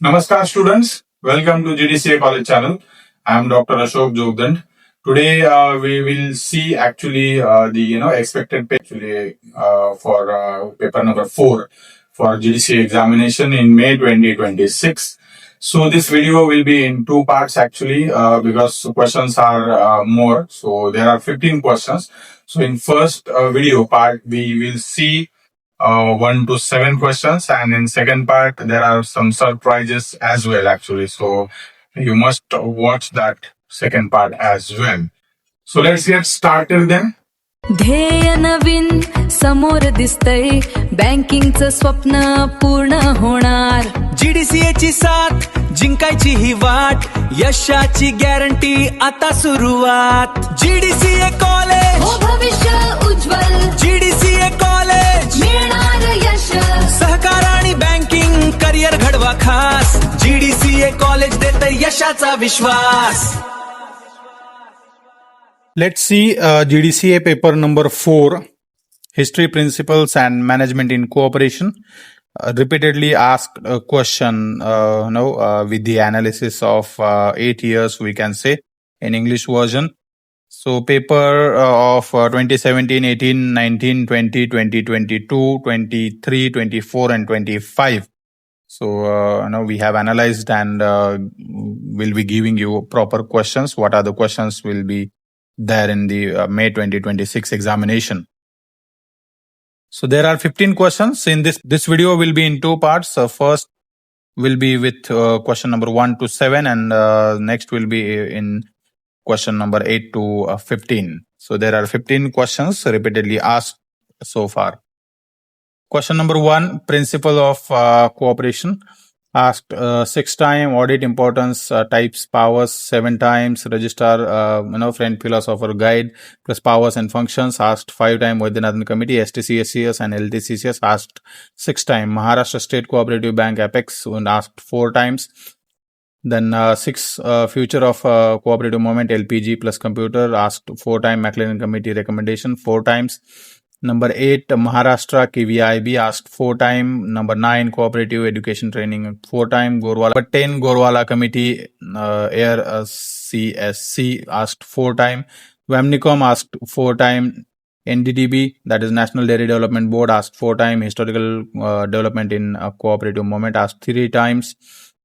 Namaskar students, welcome to GDCA College channel. I am Dr. Ashok Jogdand. Today we will see actually the expected pay actually for paper number 4 for GDCA examination in May 2026. So this video will be in two parts actually because questions are more. So there are 15 questions. So in first video part we will see 1 to 7 questions, and in second part there are some surprises as well actually, so you must watch that second part as well. So let's get started then. ध्येय नवीन समोर दिसतय, बँकिंगचं स्वप्न पूर्ण होणार. GDCA ची साथ जिंकायची ही वाट, यशाची guarantee आता सुरुवात. GDCA कॉलेज हो भविष्य उज्ज्वल, GDCA कॉलेज मिळणार यश. सहकार आणि बँकिंग करिअर घडवा खास. GDCA कॉलेज देते यशाचा विश्वास. Let's see GDCA paper number 4, History Principles and Management in Cooperation. Repeatedly asked a question with the analysis of 8 years, we can say, in English version. So paper of 2017, 18, 19, 20, 20, 22, 23, 24 and 25. So we have analyzed and will be giving you proper questions. What are the questions will be there in the May 2026 examination. So there are 15 questions. In this video will be in two parts. First will be with question number 1 to 7, and next will be in question number 8 to 15. So there are 15 questions repeatedly asked so far. Question number 1, principle of cooperation. Asked 6 times, audit importance, types, powers 7 times, registrar, friend, philosopher, guide, plus powers and functions. Asked 5 times, Vaidyanathan committee, STCSCS and LTCCS. Asked 6 times, Maharashtra State Cooperative Bank Apex, and asked 4 times. Then 6, future of cooperative movement, LPG plus computer. Asked 4 times, Maclagan committee recommendation 4 times. Number 8, Maharashtra KVIB, asked 4 times. Number 9, cooperative education training 4 times. Gorwala. Number 10, Gorwala committee, air CSC, asked 4 times. Vamnicom asked 4 times. NDDB, that is National Dairy Development Board, asked 4 times. Historical development in cooperative movement, asked 3 times.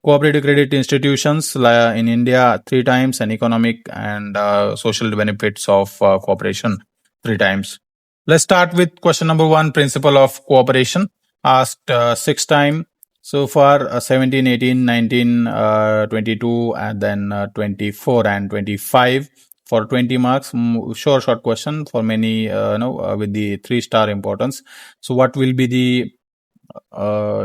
Cooperative credit institutions in India 3 times, and economic and social benefits of cooperation 3 times. Let's start with question number 1, principle of cooperation. Asked 6 times so far, 17, 18, 19, 22, and then 24 and 25 for 20 marks. Short question for many, with the 3-star importance. So what will be the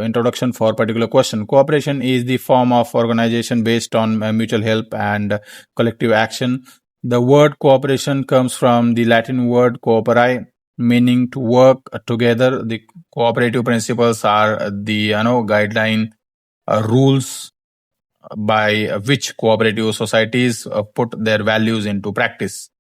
introduction for particular question? Cooperation is the form of organization based on mutual help and collective action. The word cooperation comes from the Latin word cooperi, meaning to work together. The cooperative principles are the guideline rules by which cooperative societies put their values into practice.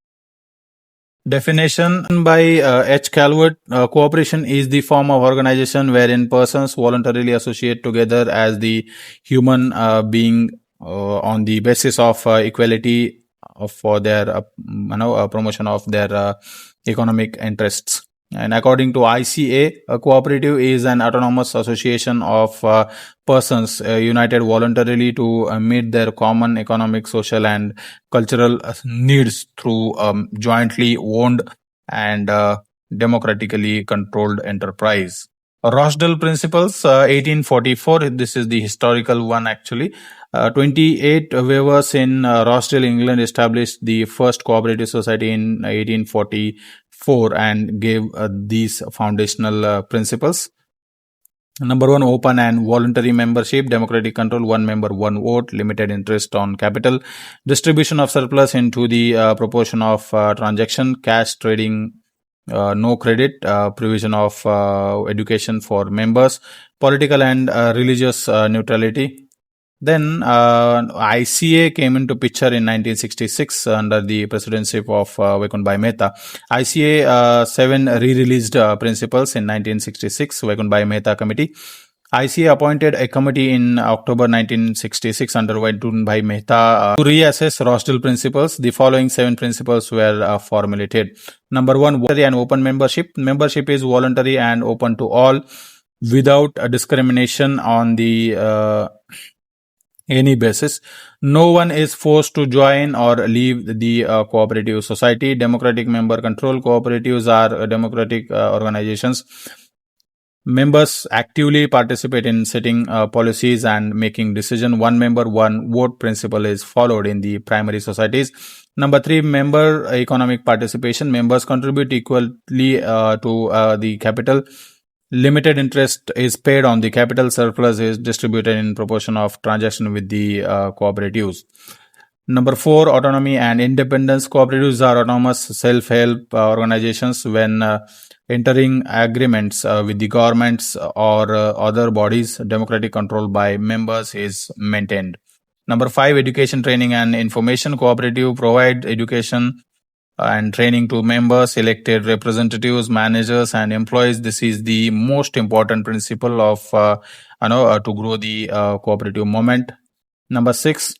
Definition by H. Calvert. Cooperation is the form of organization wherein persons voluntarily associate together as the human being on the basis of equality for their promotion of their economic interests. And according to ICA, a cooperative is an autonomous association of persons united voluntarily to meet their common economic, social and cultural needs through jointly owned and democratically controlled enterprise. Rochdale Principles, 1844, this is the historical one actually. 28 weavers in Rochdale, England established the first cooperative society in 1844 and gave these foundational principles. Number 1, open and voluntary membership, democratic control, 1 member, 1 vote, limited interest on capital, distribution of surplus into the proportion of transaction, cash trading, no credit, provision of education for members, political and religious neutrality. Then ICA came into picture in 1966 under the presidency of Vaikunth Mehta. ICA 7 re-released principles in 1966, Vaikunth Mehta committee. ICA appointed a committee in October 1966 under Vaidyanathan Mehta to reassess rostral principles. The following 7 principles were formulated. Number 1, voluntary and open membership. Membership is voluntary and open to all without a discrimination on the any basis. No one is forced to join or leave the cooperative society. Democratic member control. Cooperatives are democratic organizations. Members actively participate in setting policies and making decisions. One member, one vote principle is followed in the primary societies. Number 3, member economic participation. Members contribute equally to the capital. Limited interest is paid on the capital. Surplus is distributed in proportion of transaction with the cooperatives. Number 4, autonomy and independence. Cooperatives are autonomous self-help organizations. When entering agreements with the governments or other bodies, democratic control by members is maintained. Number 5, education, training and information. Cooperative provide education and training to members, elected representatives, managers and employees. This is the most important principle of to grow the cooperative movement. Number 6,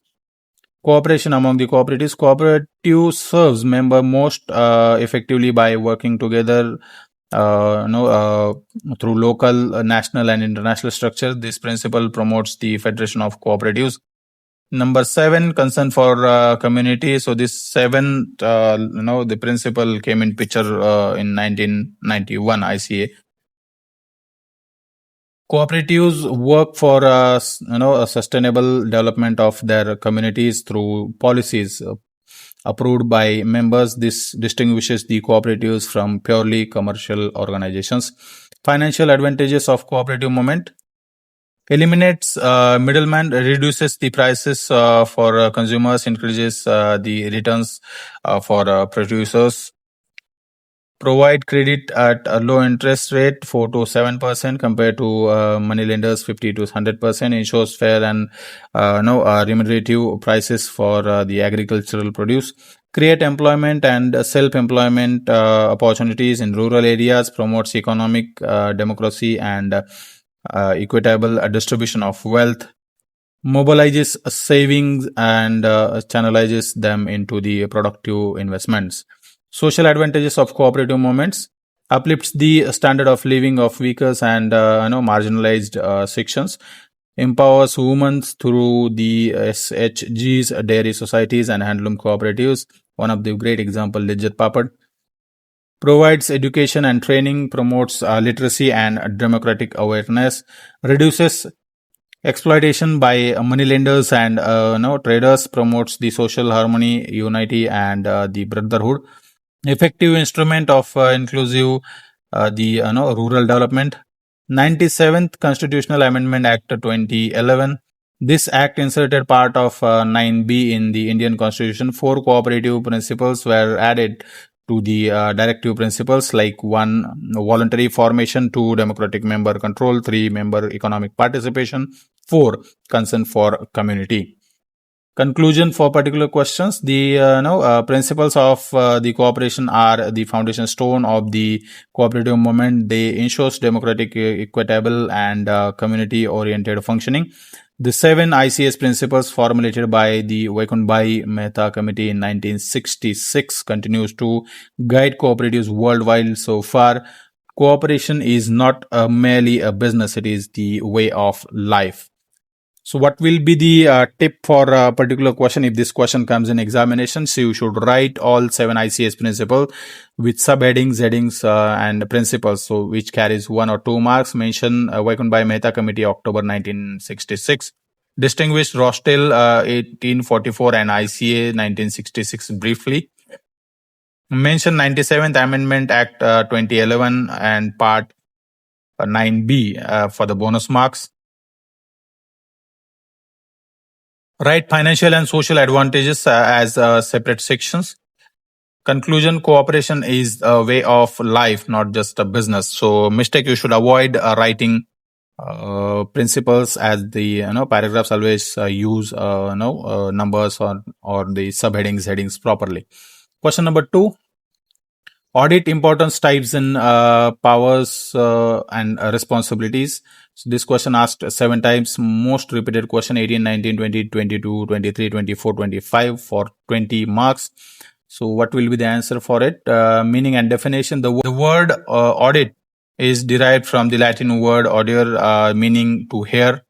cooperation among the cooperatives. Cooperative serves member most effectively by working together through local, national and international structures. This principle promotes the federation of cooperatives. Number 7, concern for community. So this 7, the principle came in picture in 1991 ICA. Cooperatives work for a sustainable development of their communities through policies approved by members. This distinguishes the cooperatives from purely commercial organizations. Financial advantages of cooperative movement: eliminates middleman, reduces the prices for consumers, increases the returns for producers, provide credit at a low interest rate 4 to 7% compared to money lenders 50 to 100%, ensures fair and remunerative prices for the agricultural produce, create employment and self-employment opportunities in rural areas, promotes economic democracy and equitable distribution of wealth, mobilizes savings and channelizes them into the productive investments. Social advantages of cooperative movements: uplifts the standard of living of weaker and marginalized sections, empowers women through the SHGs, dairy societies and handloom cooperatives. One of the great example, Lijjat Papad. Provides education and training, promotes literacy and democratic awareness, reduces exploitation by moneylenders and traders, promotes the social harmony, unity and the brotherhood. Effective instrument of inclusive rural development. 97th Constitutional Amendment Act 2011. This act inserted part of 9B in the Indian Constitution. 4 cooperative principles were added to the directive principles, like 1, voluntary formation; 2, democratic member control; 3, member economic participation; 4, concern for community. Conclusion for particular questions: the principles of the cooperation are the foundation stone of the cooperative movement. They ensures democratic, equitable and community oriented functioning. The 7 ICS principles formulated by the Vaidyanathan Mehta Committee in 1966 continues to guide cooperatives worldwide. So far, cooperation is not merely a business, it is the way of life. So what will be the tip for a particular question if this question comes in examination? So you should write all 7 ICS principles with subheadings, headings and principles, so which carries 1 or 2 marks. Mention Vaidyanathan Mehta Committee October 1966. Distinguished Rostel 1844 and ICA 1966 briefly. Mention 97th Amendment Act 2011 and Part 9B for the bonus marks. Write financial and social advantages as separate sections. Conclusion: cooperation is a way of life, not just a business. So mistake you should avoid writing principles as the paragraphs. Always use numbers or the subheadings, headings properly. Question number 2. Audit importance, types and powers and responsibilities. So this question asked 7 times. Most repeated question 18, 19, 20, 22, 23, 24, 25 for 20 marks. So what will be the answer for it? Meaning and definition. The word audit is derived from the Latin word audior, meaning to hear.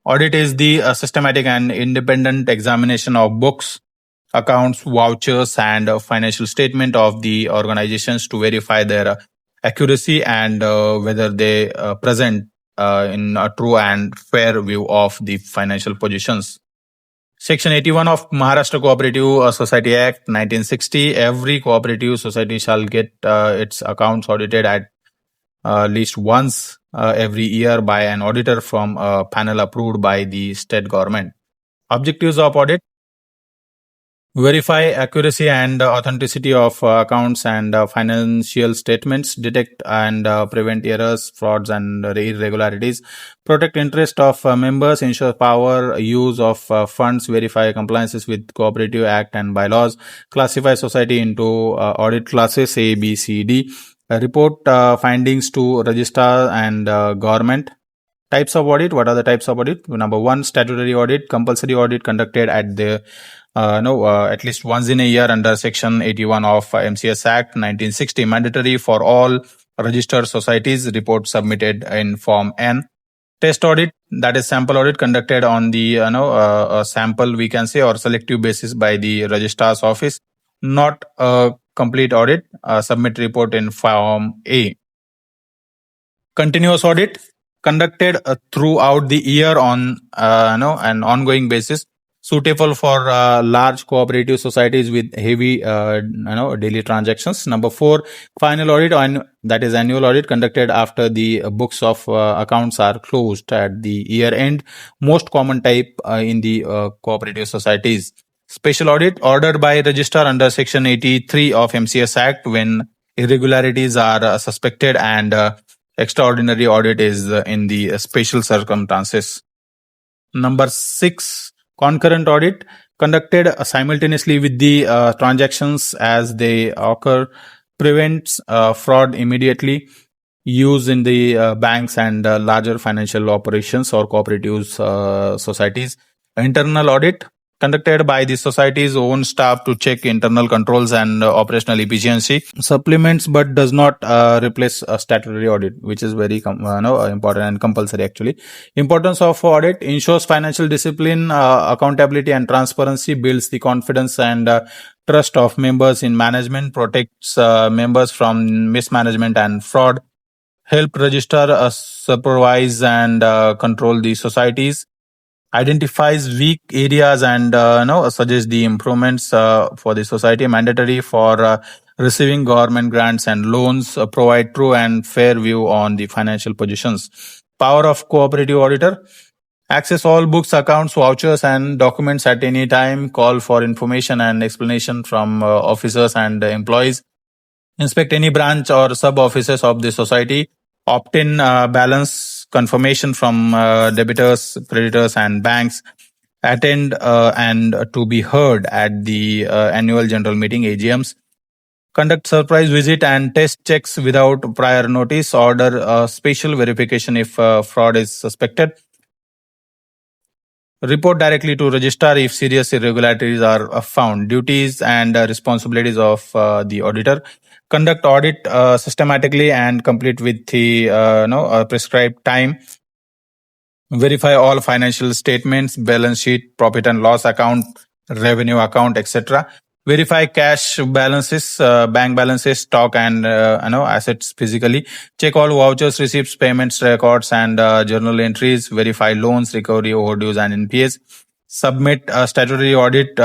Audit is the systematic and independent examination of books, accounts, vouchers, and financial statement of the organizations to verify their accuracy and whether they present in a true and fair view of the financial positions. Section 81 of Maharashtra Cooperative Society Act 1960, every cooperative society shall get its accounts audited at least once every year by an auditor from a panel approved by the state government. Objectives of audit: verify accuracy and authenticity of accounts and financial statements, detect and prevent errors, frauds, and irregularities, protect interest of members, ensure power use of funds, verify compliances with Cooperative Act and bylaws, classify society into audit classes A, B, C, D, report findings to registrar and government. Types of audit. What are the types of audit? Number 1, statutory audit, compulsory audit conducted at the at least once in a year under Section 81 of MCS Act 1960. Mandatory for all registered societies. Report submitted in Form N. Test audit, that is sample audit conducted on the sample, we can say, or selective basis by the registrar's office. Not a complete audit. Submit report in Form A. Continuous audit, conducted throughout the year on an ongoing basis, suitable for large cooperative societies with heavy daily transactions. Number 4, final audit, that is annual audit, conducted after the books of accounts are closed at the year end. Most common type in the cooperative societies. Special audit, ordered by registrar under Section 83 of MCS Act when irregularities are suspected, and extraordinary audit is in the special circumstances. Number 6, concurrent audit, conducted simultaneously with the transactions as they occur, prevents fraud immediately, used in the banks and larger financial operations or cooperative societies. Internal audit, conducted by the society's own staff to check internal controls and operational efficiency. Supplements but does not replace a statutory audit, which is very important and compulsory actually. Importance of audit: ensures financial discipline, accountability and transparency, builds the confidence and trust of members in management, protects members from mismanagement and fraud, help register, supervise and control the societies, identifies weak areas and suggests the improvements for the society. Mandatory for receiving government grants and loans, provide true and fair view on the financial positions. Power of cooperative auditor: access all books, accounts, vouchers and documents at any time, call for information and explanation from officers and employees, inspect any branch or sub offices of the society, obtain balance confirmation from debitors, creditors and banks, attend and to be heard at the annual general meeting AGMs, conduct surprise visit and test checks without prior notice, order special verification if fraud is suspected, report directly to registrar if serious irregularities are found. Duties and responsibilities of the auditor: conduct audit systematically and complete with the prescribed time, verify all financial statements, balance sheet, profit and loss account, revenue account, etc., verify cash balances, bank balances, stock and assets physically, check all vouchers, receipts, payments records and journal entries, verify loans, recovery, overdues and NPAs, submit a statutory audit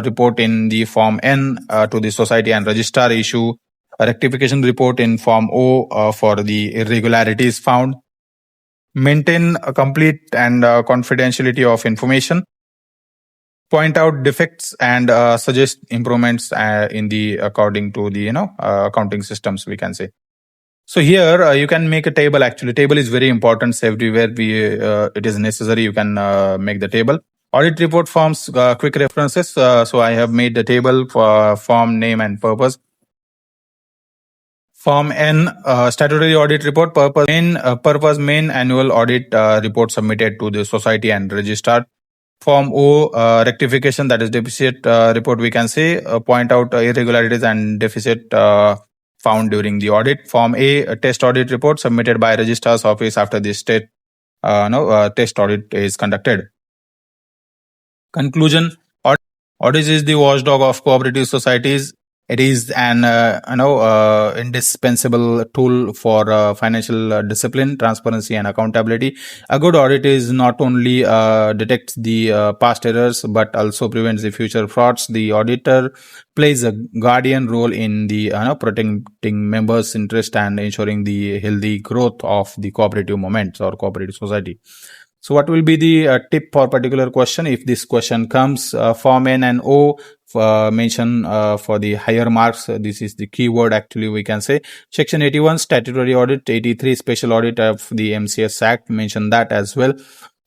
report in the Form N to the society and registrar, issue a rectification report in Form O for the irregularities found, maintain a complete and confidentiality of information, point out defects and suggest improvements in the according to the accounting systems, we can say. So here you can make a table. Actually, table is very important. Everywhere it is necessary, you can make the table. Audit report forms quick references. So I have made the table for form, name and purpose. Form N, statutory audit report. Purpose main annual audit report submitted to the society and registrar. Form O, rectification, that is deficit report, we can say, point out irregularities and deficit found during the audit. Form A, test audit report submitted by registrar's office after the state test audit is conducted. Conclusion: Audit is the watchdog of cooperative societies. It is an indispensable tool for financial discipline, transparency, and accountability. A good audit is not only detects the past errors but also prevents the future frauds. The auditor plays a guardian role in the protecting members' interest and ensuring the healthy growth of the cooperative movements or cooperative society. So what will be the tip for particular question? If this question comes, Form N and O mention for the higher marks. This is the keyword actually, we can say. Section 81 statutory audit, 83 special audit of the MCS Act, mention that as well.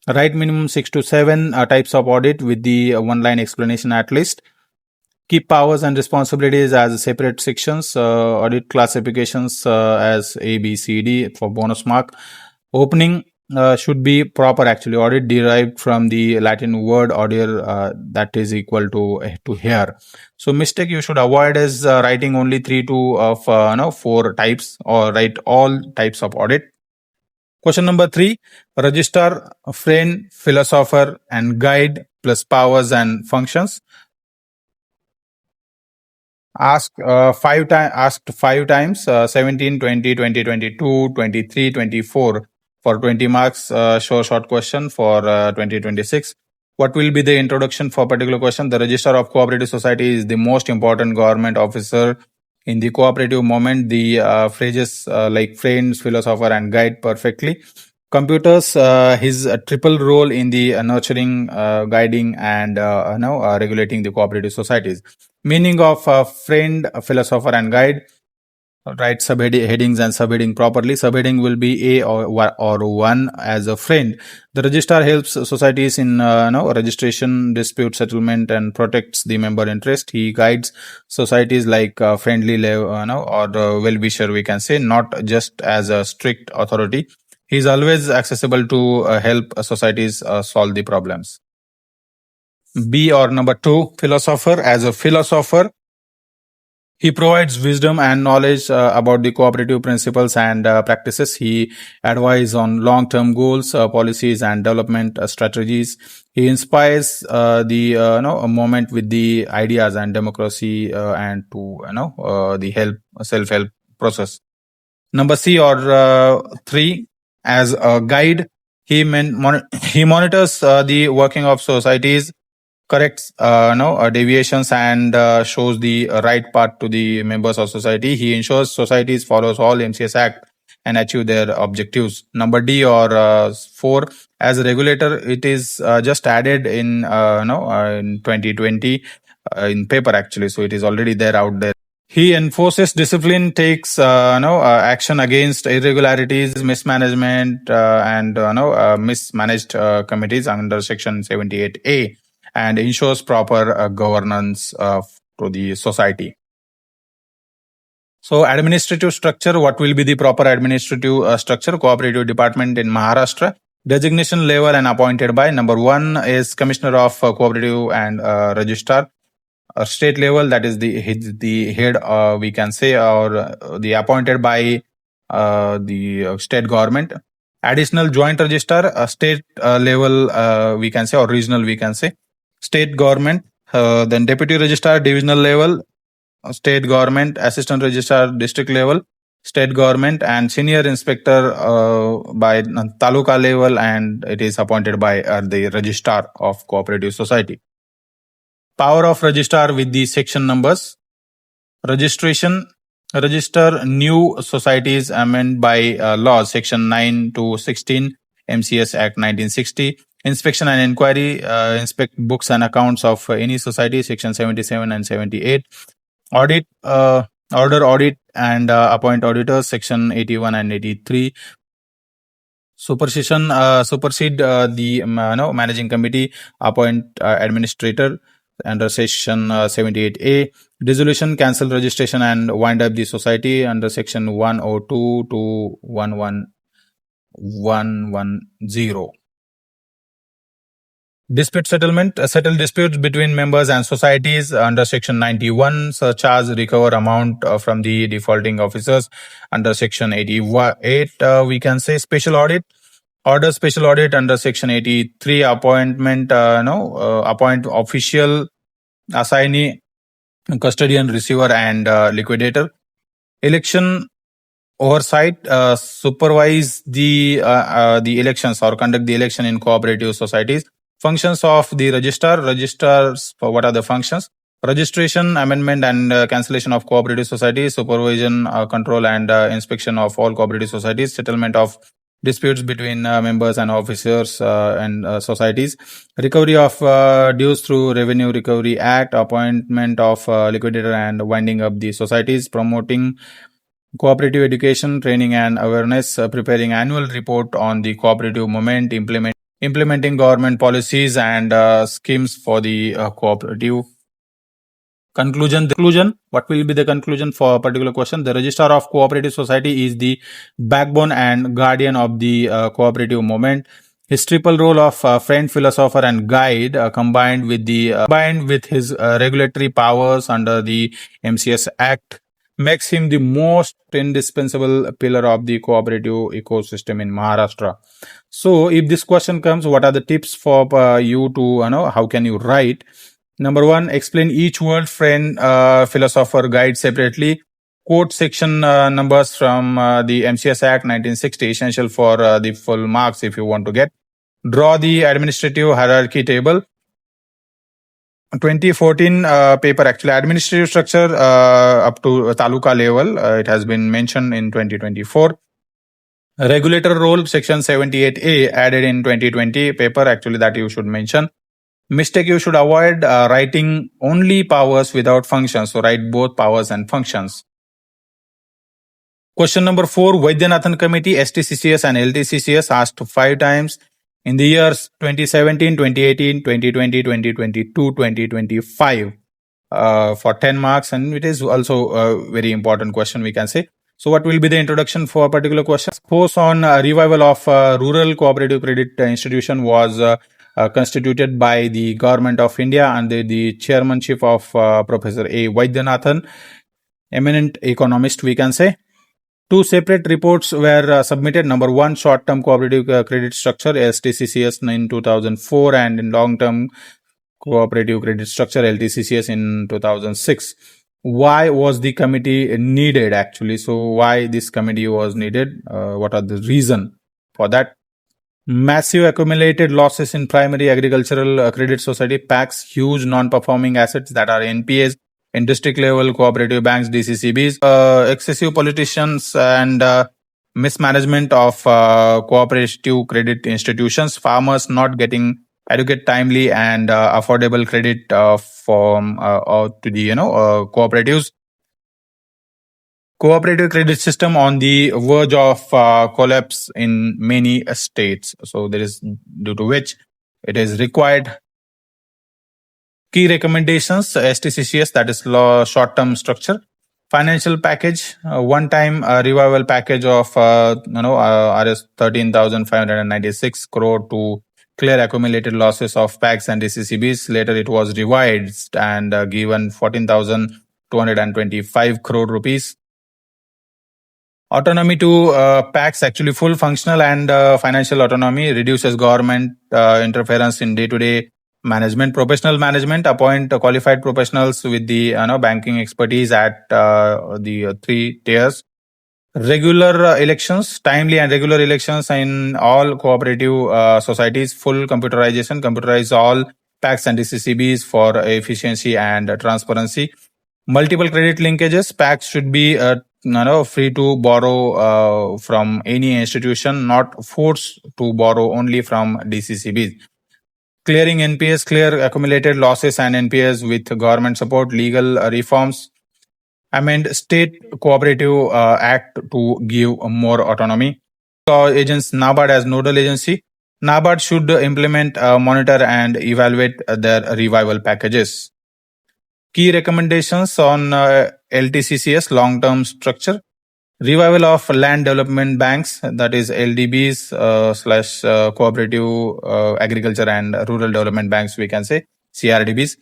Write minimum 6 to 7 types of audit with the one line explanation at least. Keep powers and responsibilities as separate sections. Audit classifications as A, B, C, D for bonus mark. Opening should be proper actually. Audit derived from the Latin word audire, that is equal to here. So mistake you should avoid is writing only 3 to 4 types, or write all types of audit. Question number 3, registrar, friend, philosopher and guide plus powers and functions. Asked 5 times, 17, 20, 20, 22, 23, 24 for 20 marks. Short question for 2026. What will be the introduction for particular question? The Registrar of Cooperative Society is the most important government officer in the cooperative movement. The phrases like friends, philosopher and guide perfectly. Computers, his triple role in the nurturing, guiding and regulating the cooperative societies. Meaning of friend, philosopher and guide. Write subheadings and subheading properly. Subheading will be A or 1 as a friend. The registrar helps societies in registration, dispute settlement and protects the member interest. He guides societies like friendly or well-wisher, we can say, not just as a strict authority. He is always accessible to help societies solve the problems. B or number 2, philosopher. As a philosopher, he provides wisdom and knowledge about the cooperative principles and practices. He advises on long-term goals, policies, and development strategies. He inspires a movement with the ideas and democracy and to the self-help process. Number C or 3, as a guide, he monitors the working of societies, corrects deviations and shows the right path to the members of society. He ensures societies follows all MCS Act and achieve their objectives. Number D or 4, as a regulator, it is just added in 2020 in paper actually, so it is already there out there. He enforces discipline, takes action against irregularities, mismanagement and mismanaged committees under Section 78A, and ensures proper governance to the society. So administrative structure, what will be the proper administrative structure? Cooperative department in Maharashtra. Designation level and appointed by. Number 1 is Commissioner of Cooperative and Registrar. State level, that is the head, we can say, or the appointed by the state government. Additional joint registrar, state level, we can say, or regional, we can say. State government, then deputy registrar, divisional level, state government, assistant registrar, district level, state government, and senior inspector by taluka level, and it is appointed by the registrar of cooperative society. Power of registrar with the section numbers. Registration, register new societies amended by law, section 9 to 16, MCS Act 1960. Inspection and inquiry, inspect books and accounts of any society, section 77 and 78. Audit, order audit and appoint auditors, section 81 and 83. Supersede the managing committee, appoint administrator. under section 78A. Dissolution, cancel registration and wind up the society under section 102 to 11110. Dispute settlement, settle disputes between members and societies under section 91. Surcharge, recover amount from the defaulting officers under section 88. We can say special audit, order special audit under section 83. Appointment, appoint official, assignee, custodian, receiver and liquidator. Election oversight, supervise the elections or conduct the election in cooperative societies. Functions of the registrar. Registrars, what are the functions? Registration, amendment and cancellation of cooperative societies, supervision, control and inspection of all cooperative societies, settlement of disputes between members and officers and societies, recovery of dues through Revenue Recovery Act, appointment of liquidator and winding up the societies, promoting cooperative education, training and awareness, preparing annual report on the cooperative movement, implementing government policies and schemes for the cooperative. Conclusion. What will be the conclusion for a particular question? The Registrar of Cooperative Society is the backbone and guardian of the cooperative movement. His triple role of friend, philosopher, and guide, combined with his regulatory powers under the MCS Act, makes him the most indispensable pillar of the cooperative ecosystem in Maharashtra. So, if this question comes, what are the tips for you to know how can you write? Number one, explain each word, friend, philosopher, guide separately. Quote section numbers from the MCS Act 1960, essential for the full marks if you want to get. Draw the administrative hierarchy table. 2014 paper, actually administrative structure up to taluka level. It has been mentioned in 2024. Regulator role, section 78A, added in 2020 paper, actually that you should mention. Mistake you should avoid, writing only powers without functions. So write both powers and functions. Question number 4, Vaidyanathan Committee, STCCS and LTCCS asked 5 times in the years 2017, 2018, 2020, 2022, 2025 for 10 marks, and it is also a very important question, we can say. So what will be the introduction for a particular question? Post on revival of rural cooperative credit institution was constituted by the Government of India under the chairmanship of Professor A. Vaidyanathan, eminent economist, we can say. 2 separate reports were submitted. Number 1, short-term cooperative credit structure, STCCS in 2004, and in long-term cooperative credit structure, LTCCS in 2006. Why was the committee needed actually? So why this committee was needed? What are the reason for that? Massive accumulated losses in primary agricultural credit society, PACs, huge non-performing assets that are NPAs in district level cooperative banks, DCCBs, excessive politicians and mismanagement of cooperative credit institutions, farmers not getting adequate, timely and affordable credit from to the cooperatives. Cooperative credit system on the verge of collapse in many states. So there is, due to which it is required. Key recommendations, STCCS, that is short-term structure. Financial package, one-time revival package of Rs 13,596 crore to clear accumulated losses of PACs and DCCBs. Later it was revised and given 14,225 crore rupees. Autonomy to PACs, actually full functional and financial autonomy, reduces government interference in day-to-day management. Professional management, appoint qualified professionals with the banking expertise at the 3 tiers. Regular elections, timely and regular elections in all cooperative societies. Full computerization, computerize all PACs and DCCBs for efficiency and transparency. Multiple credit linkages, PACs should be free to borrow from any institution, not forced to borrow only from DCCBs. Clearing NPS, clear accumulated losses and NPS with government support. Legal reforms, amend State Cooperative Act to give more autonomy. Agents, NABARD as nodal agency, NABARD should implement, monitor, and evaluate their revival packages. Key recommendations on LTCCS long-term structure. Revival of land development banks, that is LDBs slash cooperative agriculture and rural development banks, we can say CRDBs.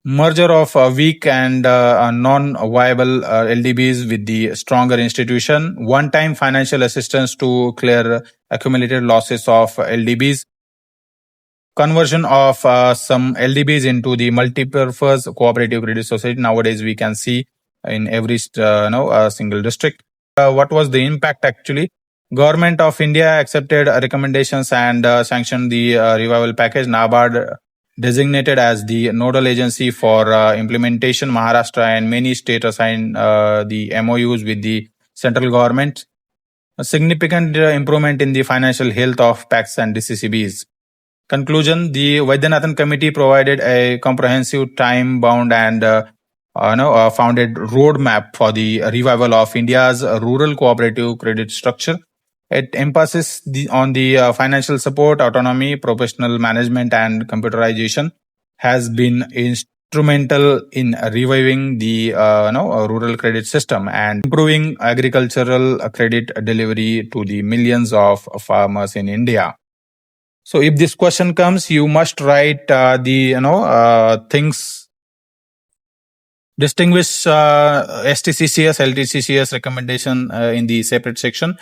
Merger of weak and non-viable LDBs with the stronger institution. One-time financial assistance to clear accumulated losses of LDBs. Conversion of some LDBs into the multi-purpose cooperative credit society. Nowadays, we can see in every single district. What was the impact actually? Government of India accepted recommendations and sanctioned the revival package. NABARD designated as the nodal agency for implementation. Maharashtra and many states assigned the MOUs with the central government. A significant improvement in the financial health of PACs and DCCBs. Conclusion: the Vaidyanathan committee provided a comprehensive, time-bound, and founded roadmap for the revival of India's rural cooperative credit structure. It emphasis on the financial support, autonomy, professional management, and computerization has been instrumental in reviving the rural credit system and improving agricultural credit delivery to the millions of farmers in India. So if this question comes, you must write things. Distinguish STCCS, LTCCS recommendation in the separate section.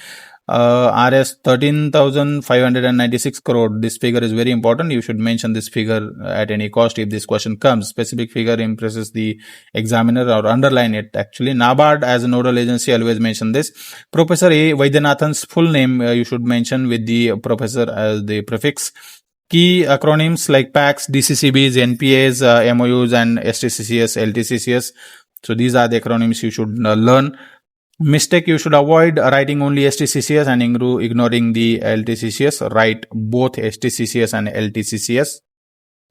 RS 13,596 crore. This figure is very important. You should mention this figure at any cost if this question comes. Specific figure impresses the examiner or underline it actually. NABARD as a nodal agency, always mention this. Professor A. Vaidyanathan's full name you should mention with the professor as the prefix. Key acronyms like PACs, DCCBs, NPAs, MOUs, and STCCS, LTCCS. So these are the acronyms you should learn. Mistake: you should avoid writing only STCCS and ignoring the LTCCS. Write both STCCS and LTCCS.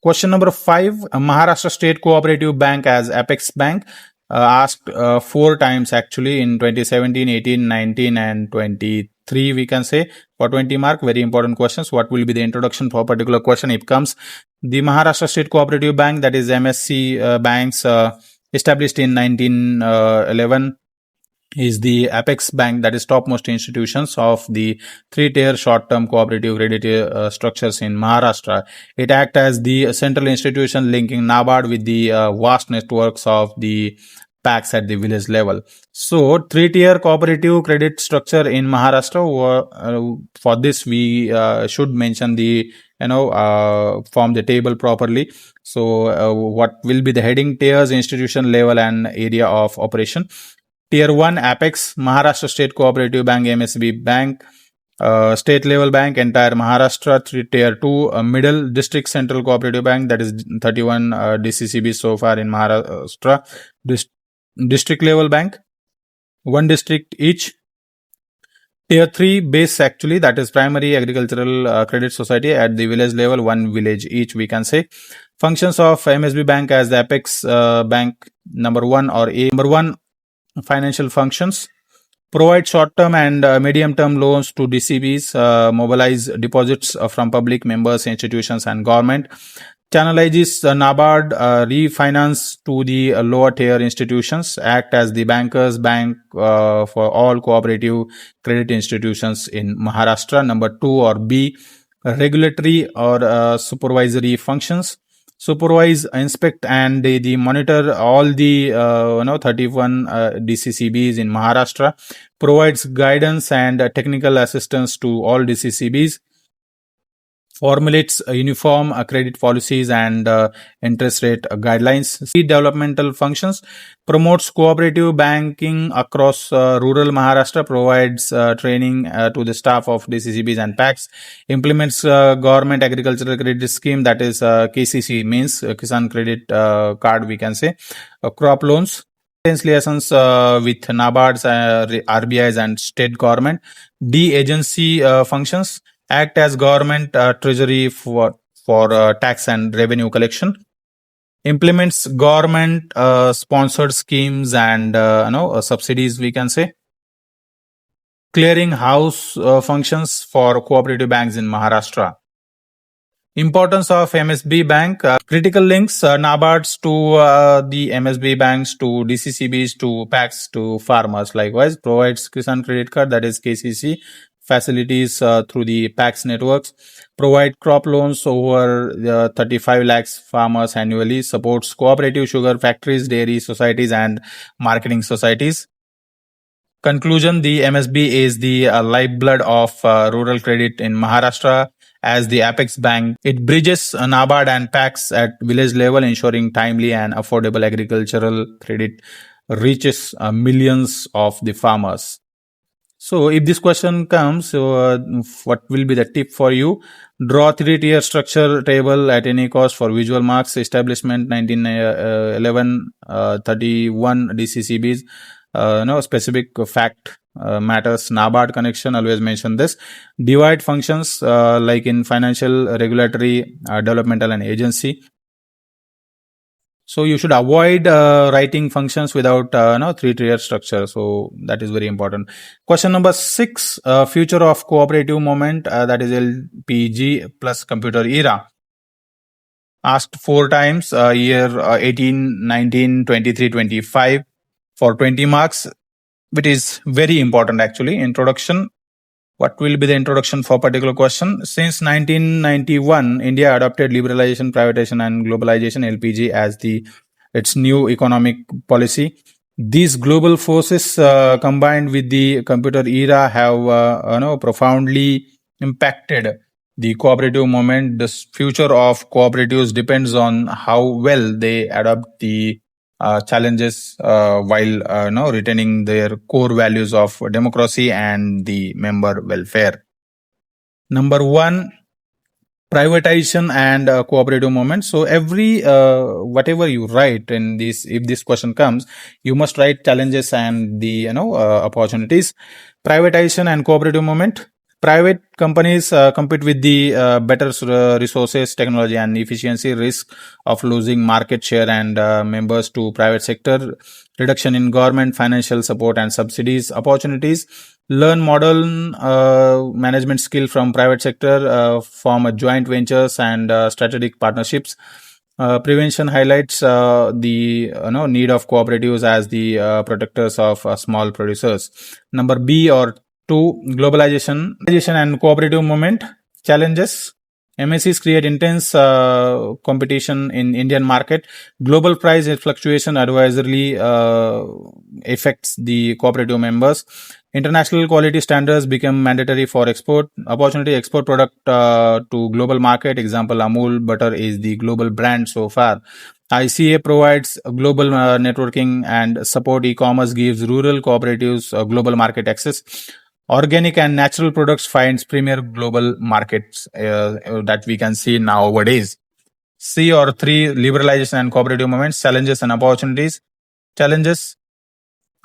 Question number 5. Maharashtra State Cooperative Bank as Apex Bank. Asked 4 times actually in 2017, 18, 19, and 23, we can say. For 20 mark, very important questions. What will be the introduction for a particular question? It comes. The Maharashtra State Cooperative Bank, that is MSC banks, established in 1911, is the apex bank, that is topmost institutions of the 3-tier short-term cooperative credit structures in Maharashtra. It acts as the central institution linking NABARD with the vast networks of the PACs at the village level. So 3-tier cooperative credit structure in Maharashtra. For this we should mention the form the table properly. So what will be the heading: tiers, institution level, and area of operation. Tier 1 Apex, Maharashtra State Cooperative Bank, MSB Bank, state level bank, entire Maharashtra. Tier 2 Middle District Central Cooperative Bank, that is 31 DCCB so far in Maharashtra. District level bank, 1 district each. Tier 3 base actually, that is primary agricultural credit society at the village level, 1 village each, we can say. Functions of MSB Bank as the Apex Bank number 1 or A. Number 1, financial functions: provide short-term and medium-term loans to DCBs, mobilize deposits from public, members, institutions, and government, channelizes NABARD refinance to the lower tier institutions, act as the bankers bank for all cooperative credit institutions in Maharashtra. Number 2 or B, regulatory or supervisory functions: supervise, inspect, and the monitor all the 31 DCCBs in Maharashtra, provides guidance and technical assistance to all DCCBs, formulates uniform credit policies and interest rate guidelines. Developmental functions: promotes cooperative banking across rural Maharashtra, provides training to the staff of DCCBs and PACs, implements government agricultural credit scheme, that is KCC, means Kisan Credit Card, we can say, crop loans, liaisons with NABARDs, RBIs, and state government. D, agency functions: act as government treasury for tax and revenue collection, implements government sponsored schemes and subsidies, we can say. clearing house functions for cooperative banks in Maharashtra. Importance of MSB Bank, critical links, NABARDs to the MSB banks, to DCCBs, to PACs, to farmers. Likewise, provides Kisan Credit Card, that is KCC, facilities through the PACs networks, provide crop loans over 35 lakhs farmers annually, supports cooperative sugar factories, dairy societies, and marketing societies. Conclusion, the MSB is the lifeblood of rural credit in Maharashtra. As the apex bank, it bridges NABARD and PACs at village level, ensuring timely and affordable agricultural credit reaches millions of the farmers. So if this question comes, what will be the tip for you? Draw 3-tier structure table at any cost for visual marks. Establishment 1911 31 DCCBs. No specific fact matters. NABARD connection, always mention this. Divide functions like in financial, regulatory, developmental, and agency. So you should avoid writing functions without 3-tier structure. So that is very important. Question number 6, future of cooperative movement, that is LPG plus computer era. Asked 4 times, year 18, 19, 23, 25 for 20 marks, which is very important actually. Introduction. What will be the introduction for particular question? Since 1991, India adopted liberalization, privatization, and globalization (LPG) as its new economic policy. These global forces combined with the computer era have profoundly impacted the cooperative movement. The future of cooperatives depends on how well they adopt the challenges while retaining their core values of democracy and the member welfare. Number 1, privatization and cooperative movement. So every whatever you write in this, if this question comes, you must write challenges and the opportunities. Privatization and cooperative movement. Private companies compete with the better resources, technology, and efficiency. Risk of losing market share and members to private sector. Reduction in government financial support and subsidies. Opportunities. Learn modern management skill from private sector. Form joint ventures and strategic partnerships. Prevention highlights the need of cooperatives as the protectors of small producers. Number B or 2, globalization and cooperative movement. Challenges. MSCs create intense competition in Indian market. Global price fluctuation adversely affects the cooperative members. International quality standards become mandatory for export. Opportunity, export product to global market. Example, Amul butter is the global brand so far. ICA provides global networking and support. E-commerce gives rural cooperatives global market access. Organic and natural products finds premier global markets that we can see nowadays. C or 3, liberalization and cooperative movements. Challenges and opportunities. Challenges.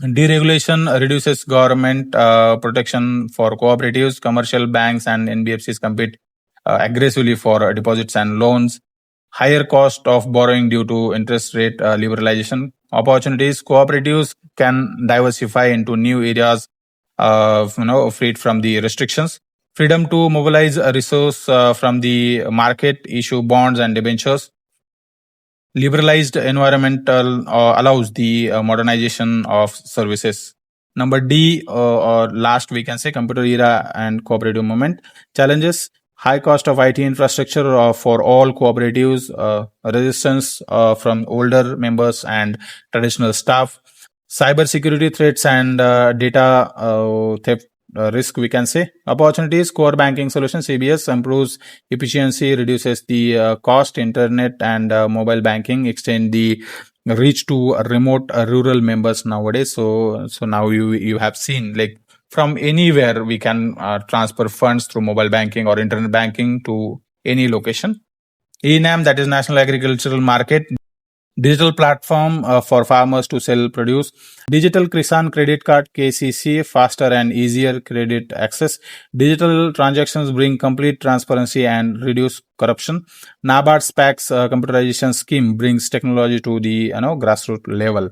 Deregulation reduces government protection for cooperatives. Commercial banks and NBFCs compete aggressively for deposits and loans. Higher cost of borrowing due to interest rate liberalization. Opportunities. Cooperatives can diversify into new areas freed from the restrictions. Freedom to mobilize a resource from the market, issue bonds and debentures. Liberalized environmental allows the modernization of services. Number D or last, we can say computer era and cooperative movement. Challenges. High cost of IT infrastructure for all cooperatives. Resistance from older members and traditional staff. Cyber security threats and data theft risk, we can say. Opportunities. Core banking solution CBS improves efficiency, reduces the cost. Internet and mobile banking extend the reach to remote rural members nowadays. So now you have seen, like, from anywhere we can transfer funds through mobile banking or internet banking to any location. ENAM, that is National Agricultural Market. Digital platform for farmers to sell produce. Digital Kisan Credit Card KCC, faster and easier credit access. Digital transactions bring complete transparency and reduce corruption. NABARD SPACs computerization scheme brings technology to the grassroots level.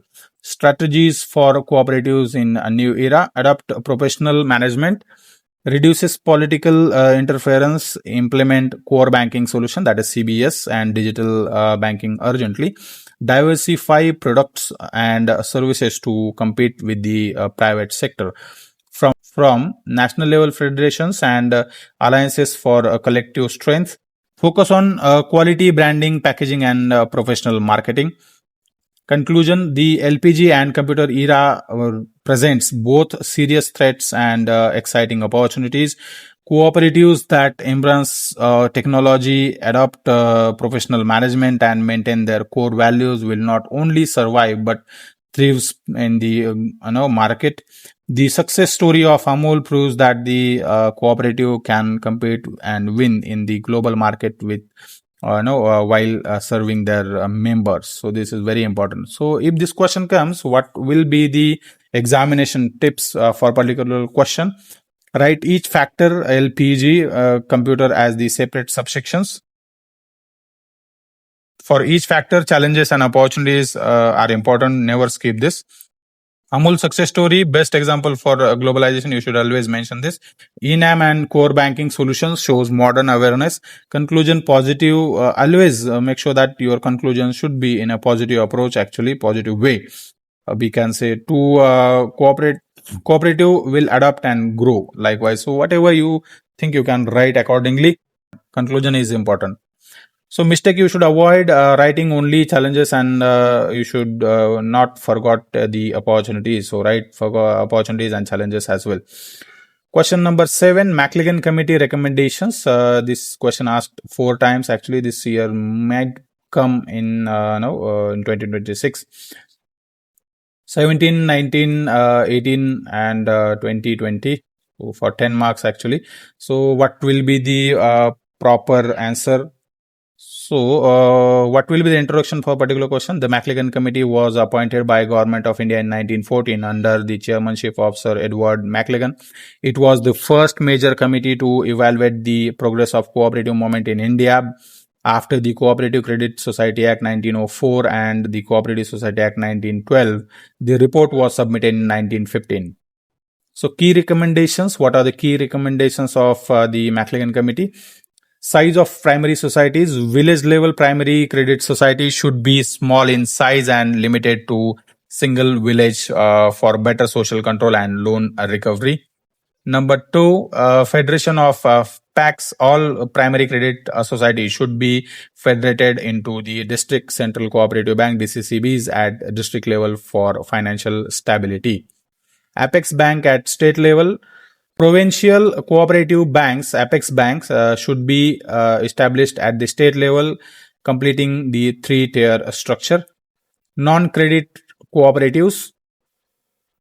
strategies for cooperatives in a new era, adopt professional management, reduces political interference, implement core banking solution, that is CBS, and digital banking urgently, diversify products and services to compete with the private sector. From national level federations and alliances for collective strength, focus on quality branding, packaging, and professional marketing. Conclusion: the LPG and computer era presents both serious threats and exciting opportunities. Cooperatives that embrace technology, adopt professional management, and maintain their core values will not only survive but thrives in the market. The success story of Amul proves that the cooperative can compete and win in the global market with while serving their members. So this is very important. So if this question comes, what will be the examination tips for particular question? Write each factor LPG computer as the separate subsections. For each factor, challenges and opportunities are important. Never skip this. Amul success story, best example for globalization. You should always mention this. ENAM and core banking solutions shows modern awareness. Conclusion positive. Always make sure that your conclusion should be in a positive approach, actually positive way. We can say to cooperative will adapt and grow likewise. So whatever you think, you can write accordingly. Conclusion is important. So mistake you should avoid writing only challenges, and you should not forget the opportunities. So write for opportunities and challenges as well. Question number 7, Maclagan Committee recommendations. This question asked 4 times actually this year, might come in in 2026. 17, 19, 18 and 2020 for 10 marks actually. So what will be the proper answer? So, what will be the introduction for a particular question? The Maclagan Committee was appointed by Government of India in 1914 under the chairmanship of Sir Edward Maclagan. It was the first major committee to evaluate the progress of cooperative movement in India after the Cooperative Credit Society Act 1904 and the Cooperative Society Act 1912. The report was submitted in 1915. So, key recommendations. What are the key recommendations of the Maclagan Committee? Size of primary societies. Village level primary credit society should be small in size and limited to single village for better social control and loan recovery. Number 2, federation of PACs. All primary credit societies should be federated into the district central cooperative bank DCCBs at district level for financial stability. Apex bank at state level. Provincial cooperative banks, Apex banks, should be established at the state level, completing the 3-tier structure. Non-credit cooperatives,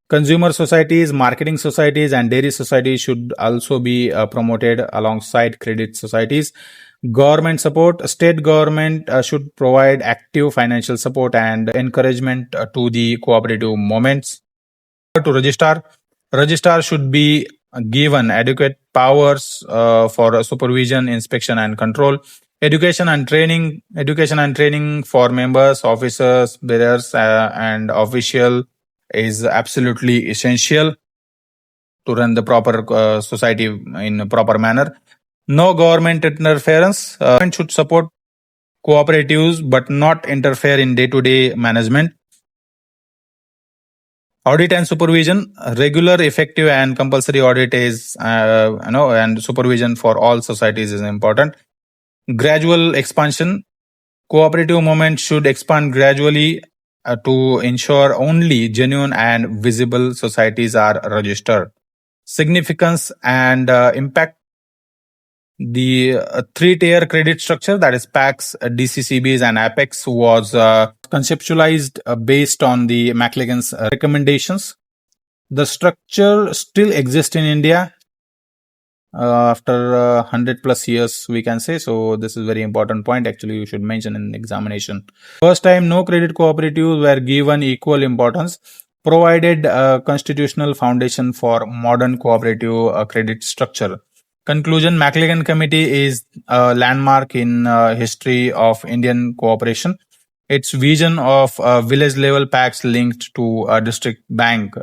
consumer societies, marketing societies, and dairy societies should also be promoted alongside credit societies. Government support. State government should provide active financial support and encouragement to the cooperative movements. To registrar. Registrar should be given adequate powers for supervision, inspection, and control. Education and training for members, officers, bearers, and official is absolutely essential to run the proper society in a proper manner. No government interference. Government should support cooperatives but not interfere in day-to-day management. Audit and supervision. Regular, effective, and compulsory audit is, and supervision for all societies is important. Gradual expansion. Cooperative movement should expand gradually to ensure only genuine and visible societies are registered. Significance and impact. The 3-tier credit structure, that is PACs, DCCBs, and Apex, was conceptualized based on the Maclagan's recommendations. The structure still exists in India after 100 plus years, we can say. So this is very important point. Actually, you should mention in examination. First time, no credit cooperatives were given equal importance. Provided a constitutional foundation for modern cooperative credit structure. Conclusion: Maclagan Committee is a landmark in history of Indian cooperation. Its vision of village level packs linked to a district bank,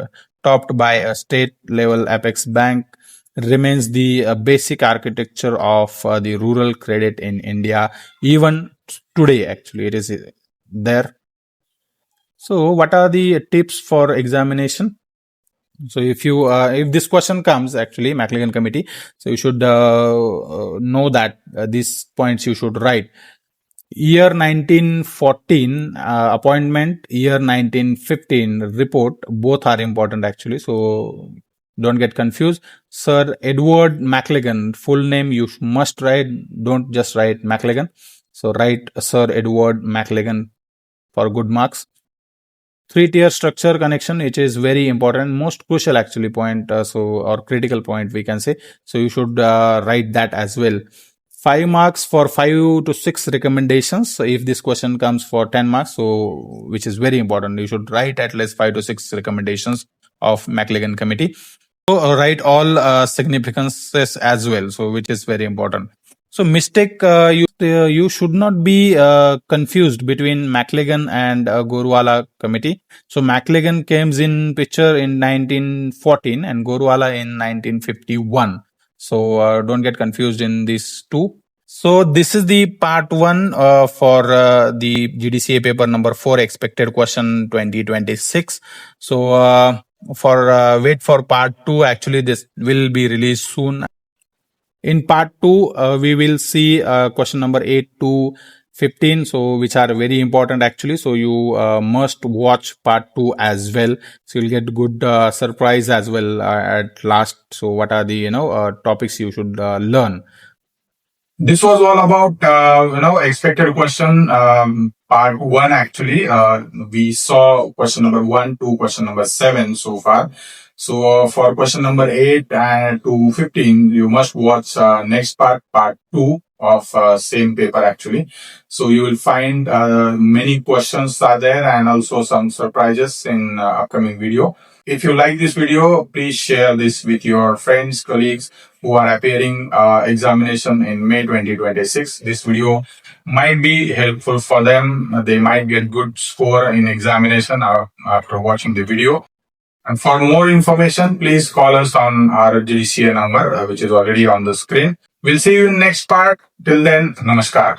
topped by a state level apex bank, remains the basic architecture of the rural credit in India. Even today, actually, it is there. So, what are the tips for examination? So if this question comes, actually, Maclagan committee, so you should know that these points you should write. Year 1914 appointment, year 1915 report, both are important actually, so don't get confused. Sir Edward Maclagan, full name you must write, don't just write Maclagan. So write Sir Edward Maclagan for good marks. Three-tier structure connection, which is very important, most crucial actually point, or critical point we can say. So you should write that as well. 5 marks for 5 to 6 recommendations. So if this question comes for 10 marks, so which is very important, you should write at least 5 to 6 recommendations of Maclagan committee. So write all significances as well, so which is very important. So mistake, you should not be confused between Maclagan and Gorwala committee. So Maclagan came in picture in 1914 and Gorwala in 1951. So don't get confused in these two. So this is the part 1 for the GDCA paper number 4 expected question 2026. So wait for part 2. Actually, this will be released soon. In part 2, we will see question number 8 to 15, so which are very important actually. So you must watch part 2 as well. So you'll get good surprise as well at last. So what are the topics you should learn? This was all about expected question part 1 actually. We saw question number 1 to question number 7 so far. So for question number 8 and to 15, you must watch next part 2 of same paper actually. So you will find many questions are there and also some surprises in upcoming video. If you like this video, please share this with your friends, colleagues who are appearing examination in May 2026. This video might be helpful for them. They might get good score in examination after watching the video. And for more information, please call us on our GDCA number, which is already on the screen. We'll see you in next part. Till then, namaskar.